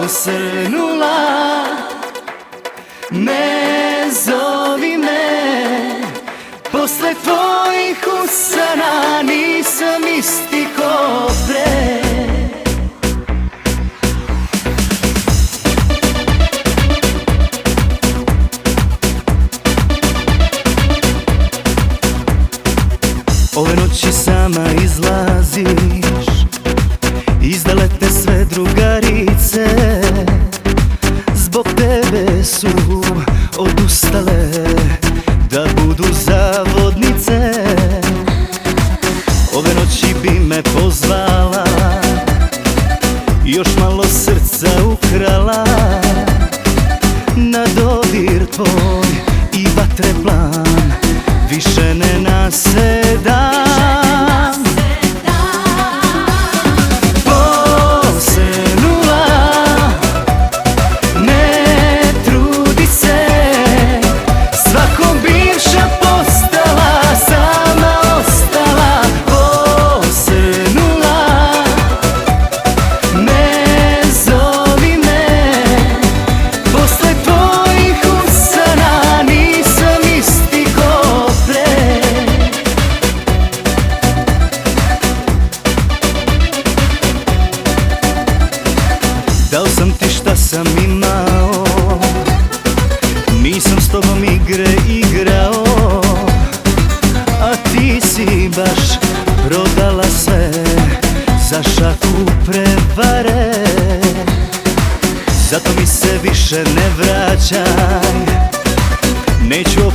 posrnula, ne zovi me. Posle tvojih usana nisam isti ko pre. Ove noći sama izlaziš, izdalete sve drugarice, zbog tebe su odustale da budu zavodnice. Ove noći bi me pozvala, još malo srca ukrala, na dodir tvoj i vatreplan više ne nasedam. Posrnula, ne trudi se, svako bivša postala, sama ostala. Posrnula, ne zovi me, posle tvojih usana nisam isti ko pre. Dao sam ti šta sam imao, nisam s tobom igre igrao, a ti si baš prodala sve za šaku prevare. Zato mi se više ne vraćaj, neću